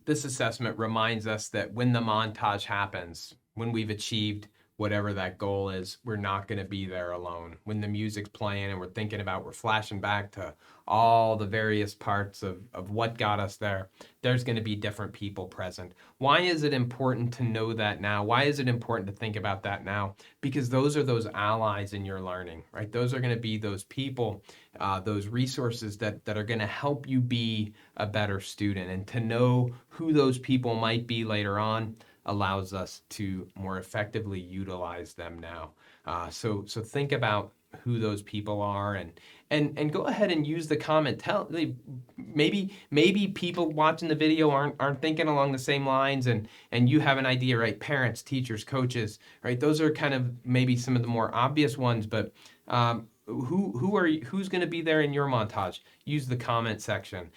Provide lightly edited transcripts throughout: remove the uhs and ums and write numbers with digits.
this assessment reminds us that when the montage happens, when we've achieved whatever that goal is, we're not going to be there alone. When the music's playing and we're flashing back to all the various parts of what got us there, there's going to be different people present. Why is it important to know that now? Why is it important to think about that now? Because those are those allies in your learning, right? Those are going to be those people, those resources that are going to help you be a better student. And to know who those people might be later on allows us to more effectively utilize them now. So think about who those people are, and go ahead and use the comment. Maybe people watching the video aren't thinking along the same lines, and you have an idea, right? Parents, teachers, coaches, right? Those are kind of maybe some of the more obvious ones, but who's going to be there in your montage? Use the comment section.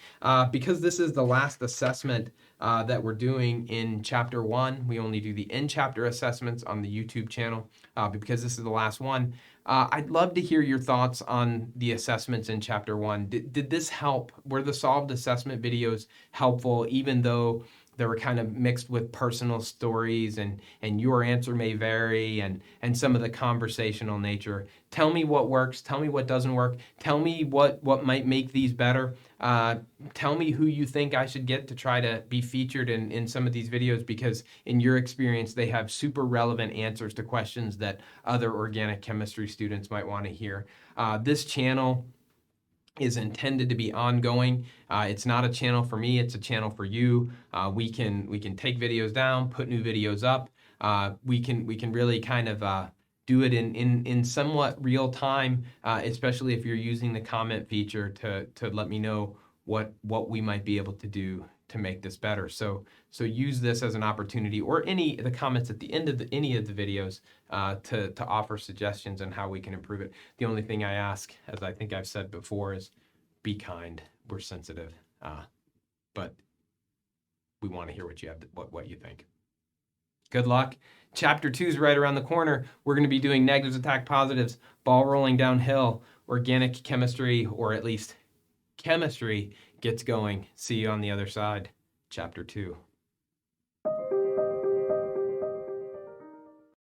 Because this is the last assessment that we're doing in chapter 1. We only do the in-chapter assessments on the YouTube channel, but because this is the last one, I'd love to hear your thoughts on the assessments in chapter 1. Did this help? Were the solved assessment videos helpful, even though they were kind of mixed with personal stories, and your answer may vary, and some of the conversational nature? Tell me what works. Tell me what doesn't work. Tell me what might make these better. Tell me who you think I should get to try to be featured in some of these videos, because in your experience, they have super relevant answers to questions that other organic chemistry students might want to hear. This channel is intended to be ongoing. It's not a channel for me, it's a channel for you. We can take videos down, put new videos up. We can really kind of do it in somewhat real time, especially if you're using the comment feature to let me know what we might be able to do to make this better. So use this as an opportunity, or the comments at the end of any of the videos, to offer suggestions on how we can improve it. The only thing I ask, as I think I've said before, is be kind. We're sensitive, but we want to hear what you have, what you think. Good luck. Chapter 2 is right around the corner. We're going to be doing negatives attack positives, ball rolling downhill, organic chemistry, or at least chemistry gets going. See you on the other side. Chapter 2.